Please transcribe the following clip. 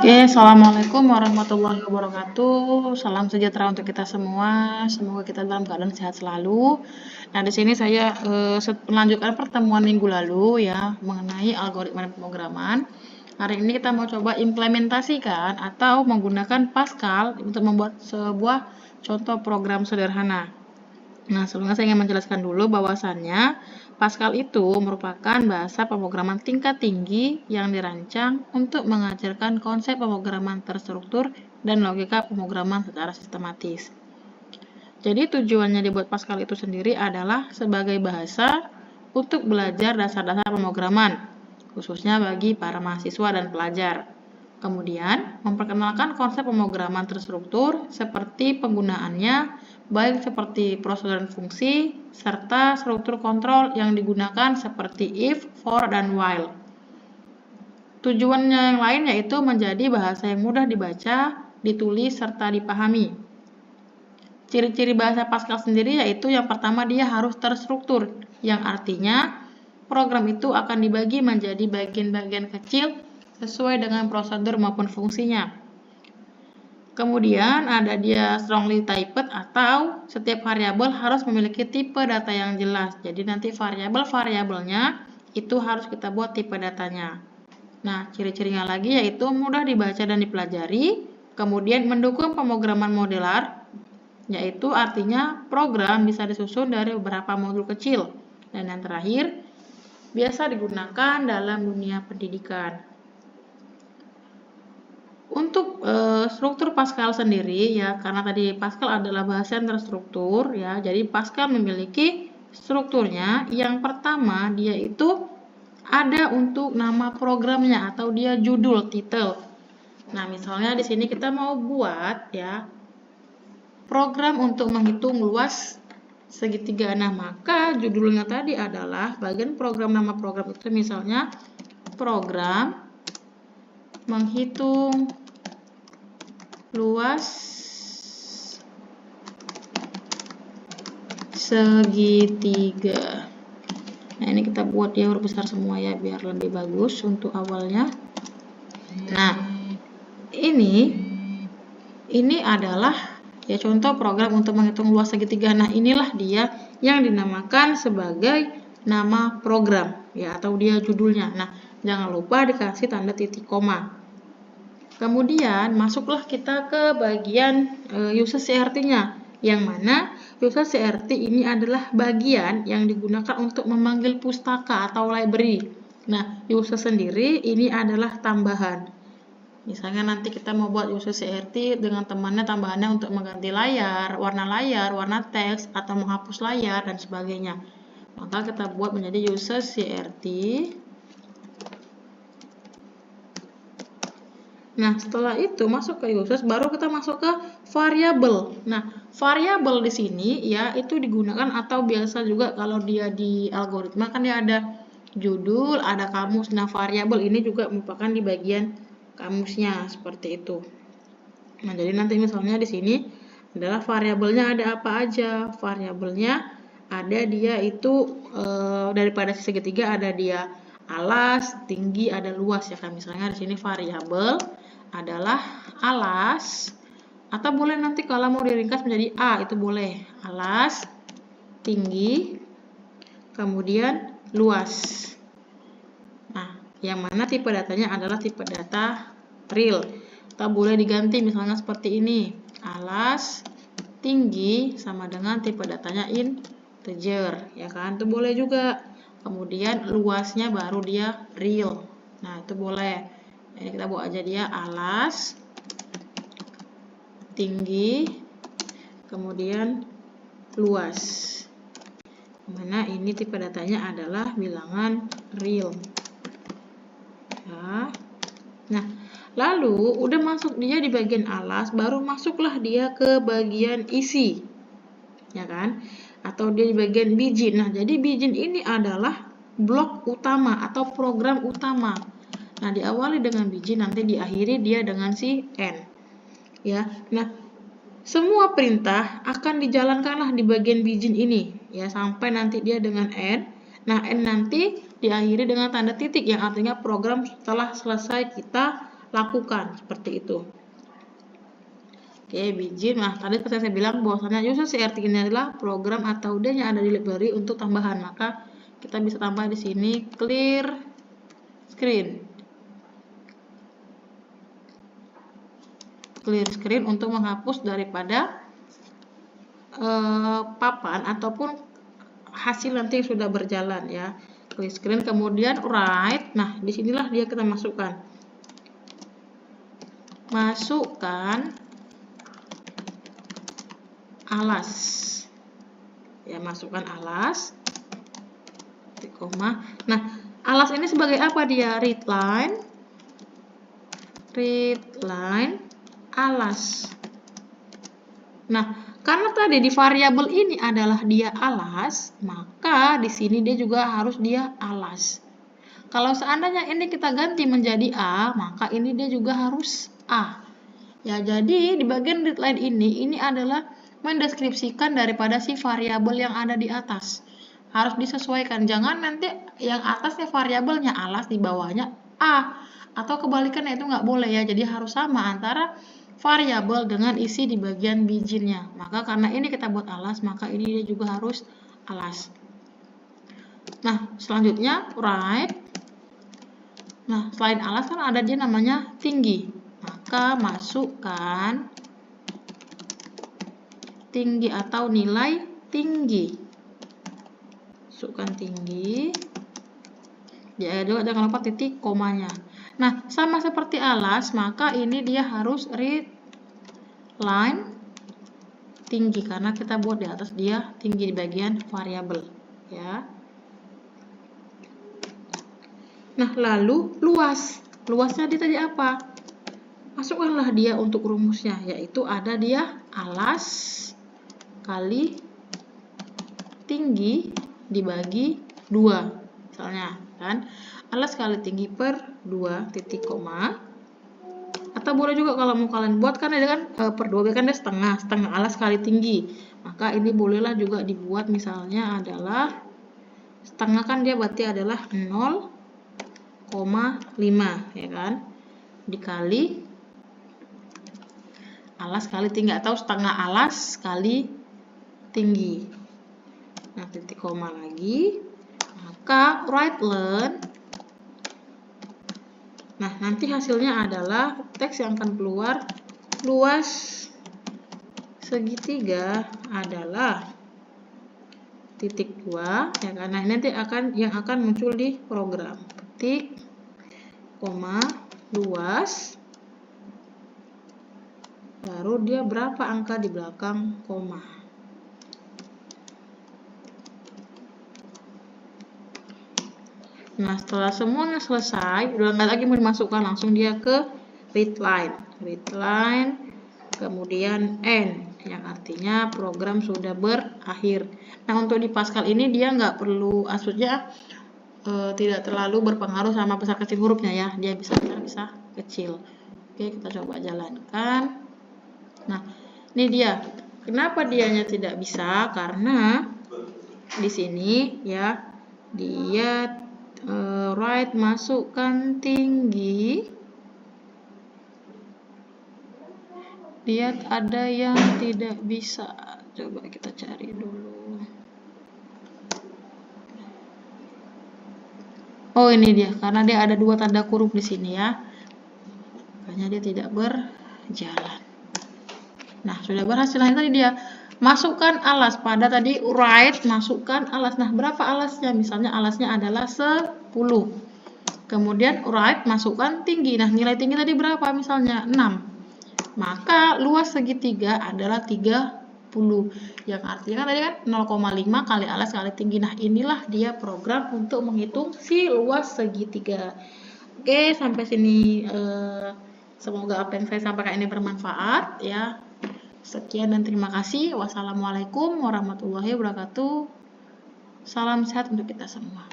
Oke, Assalamualaikum warahmatullahi wabarakatuh. Salam sejahtera untuk kita semua. Semoga kita dalam keadaan sehat selalu. Nah, di sini saya melanjutkan pertemuan minggu lalu ya mengenai algoritma dan pemrograman. Hari ini kita mau coba implementasikan atau menggunakan Pascal untuk membuat sebuah contoh program sederhana. Nah, sebelumnya saya ingin menjelaskan dulu bahwasannya Pascal itu merupakan bahasa pemrograman tingkat tinggi yang dirancang untuk mengajarkan konsep pemrograman terstruktur dan logika pemrograman secara sistematis. Jadi tujuannya dibuat Pascal itu sendiri adalah sebagai bahasa untuk belajar dasar-dasar pemrograman, khususnya bagi para mahasiswa dan pelajar. Kemudian, memperkenalkan konsep pemrograman terstruktur seperti penggunaannya, baik seperti prosedur dan fungsi, serta struktur kontrol yang digunakan seperti if, for, dan while. Tujuannya yang lain yaitu menjadi bahasa yang mudah dibaca, ditulis, serta dipahami. Ciri-ciri bahasa Pascal sendiri yaitu yang pertama dia harus terstruktur, yang artinya program itu akan dibagi menjadi bagian-bagian kecil sesuai dengan prosedur maupun fungsinya. Kemudian ada dia strongly typed atau setiap variabel harus memiliki tipe data yang jelas. Jadi nanti variabel-variabelnya itu harus kita buat tipe datanya. Nah, ciri-cirinya lagi yaitu mudah dibaca dan dipelajari. Kemudian mendukung pemrograman modular, yaitu artinya program bisa disusun dari beberapa modul kecil. Dan yang terakhir, biasa digunakan dalam dunia pendidikan. Untuk struktur Pascal sendiri ya, karena tadi Pascal adalah bahasa yang terstruktur ya, jadi Pascal memiliki strukturnya. Yang pertama dia itu ada untuk nama programnya atau dia judul, title. Nah, misalnya di sini kita mau buat ya program untuk menghitung luas segitiga. Nah, maka judulnya tadi adalah bagian program, nama program itu misalnya program menghitung luas segitiga. Nah, ini kita buat dia huruf besar semua ya biar lebih bagus untuk awalnya. Nah, ini adalah ya contoh program untuk menghitung luas segitiga. Nah, inilah dia yang dinamakan sebagai nama program ya atau dia judulnya. Nah, jangan lupa dikasih tanda titik koma. Kemudian masuklah kita ke bagian user CRT-nya, yang mana user CRT ini adalah bagian yang digunakan untuk memanggil pustaka atau library. Nah, user sendiri ini adalah tambahan. Misalnya nanti kita mau buat user CRT dengan temannya tambahannya untuk mengganti layar, warna teks, atau menghapus layar, dan sebagainya. Maka kita buat menjadi user CRT. Nah, setelah itu masuk ke uses, baru kita masuk ke variabel. Nah, variabel di sini ya itu digunakan atau biasa juga kalau dia di algoritma kan dia ada judul, ada kamus. Nah, variabel ini juga merupakan di bagian kamusnya seperti itu. Nah, jadi nanti misalnya di sini adalah variabelnya ada apa aja. Variabelnya ada dia itu daripada segitiga ada dia alas, tinggi, ada luas ya kan. Misalnya di sini variabel adalah alas, atau boleh nanti kalau mau diringkas menjadi A itu boleh, alas, tinggi, kemudian luas. Nah, yang mana tipe datanya adalah tipe data real. Atau boleh diganti misalnya seperti ini, alas, tinggi sama dengan tipe datanya integer, ya kan? Itu boleh juga. Kemudian luasnya baru dia real. Nah, itu boleh. Ini kita buat aja dia alas, tinggi, kemudian luas. Mana ini tipe datanya adalah bilangan real. Ya. Nah, lalu udah masuk dia di bagian alas, baru masuklah dia ke bagian isi. Ya kan? Atau dia di bagian begin. Nah, jadi begin ini adalah blok utama atau program utama. Nah, diawali dengan begin, nanti diakhiri dia dengan si end. Ya. Nah, semua perintah akan dijalankanlah di bagian begin ini ya sampai nanti dia dengan end. Nah, end nanti diakhiri dengan tanda titik yang artinya program telah selesai kita lakukan, seperti itu. Oke, Bijin. Nah, tadi saya bilang bahwasanya user CRT ini adalah program atau D yang ada di library untuk tambahan. Maka kita bisa tambah di sini clear screen. Clear screen untuk menghapus daripada papan ataupun hasil nanti yang sudah berjalan ya. Clear screen, kemudian write. Nah, disinilah dia kita masukkan alas ya, masukkan alas titik koma. Nah, alas ini sebagai apa dia? Read line alas. Nah, karena tadi di variabel ini adalah dia alas, maka di sini dia juga harus dia alas. Kalau seandainya ini kita ganti menjadi A, maka ini dia juga harus A. Ya, jadi di bagian readline ini adalah mendeskripsikan daripada si variabel yang ada di atas. Harus disesuaikan. Jangan nanti yang atasnya variabelnya alas, di bawahnya A. Atau kebalikannya, itu nggak boleh ya. Jadi harus sama antara variabel dengan isi di bagian bijinnya. Maka karena ini kita buat alas, maka ini dia juga harus alas. Nah, selanjutnya write. Nah, selain alas kan ada dia namanya tinggi. Maka masukkan tinggi atau nilai tinggi. Masukkan tinggi. Ya, juga jangan lupa titik komanya. Nah, sama seperti alas, maka ini dia harus read line tinggi karena kita buat di atas dia tinggi di bagian variabel, ya. Nah, lalu luas. Luasnya dia tadi apa? Masukkanlah dia untuk rumusnya, yaitu ada dia alas kali tinggi dibagi 2. Misalnya, kan? Alas kali tinggi per 2 titik koma. Atau boleh juga kalau mau kalian buat kan ada kan per 2 kan ada setengah alas kali tinggi. Maka ini bolehlah juga dibuat misalnya adalah setengah, kan dia berarti adalah 0,5 ya kan, dikali alas kali tinggi atau setengah alas kali tinggi. Nah, titik koma lagi, maka write len. Nah, nanti hasilnya adalah teks yang akan keluar luas segitiga adalah titik 2 ya, karena ini nanti yang akan muncul di program. Titik koma luas, baru dia berapa angka di belakang koma. Nah, setelah semuanya selesai, udah nggak lagi mau dimasukkan, langsung dia ke readline, kemudian end, yang artinya program sudah berakhir. Nah, untuk di Pascal ini dia nggak perlu, maksudnya tidak terlalu berpengaruh sama besar kecil hurufnya ya, dia bisa besar bisa kecil. Oke, kita coba jalankan. Nah, ini dia. Kenapa dianya tidak bisa? Karena di sini ya dia write masukkan tinggi, lihat ada yang tidak bisa. Coba kita cari dulu. Oh, ini dia, karena dia ada 2 tanda kurung di sini ya, makanya dia tidak berjalan. Nah, sudah berhasil. Nah, tadi dia masukkan alas, pada tadi write masukkan alas. Nah, berapa alasnya? Misalnya alasnya adalah 10. Kemudian write masukkan tinggi. Nah, nilai tinggi tadi berapa? Misalnya 6. Maka luas segitiga adalah 30. Yang artinya kan tadi kan 0,5 kali alas kali tinggi. Nah, inilah dia program untuk menghitung si luas segitiga. Oke, sampai sini semoga apa yang saya sampaikan ini bermanfaat ya. Sekian dan terima kasih. Wassalamualaikum warahmatullahi wabarakatuh. Salam sehat untuk kita semua.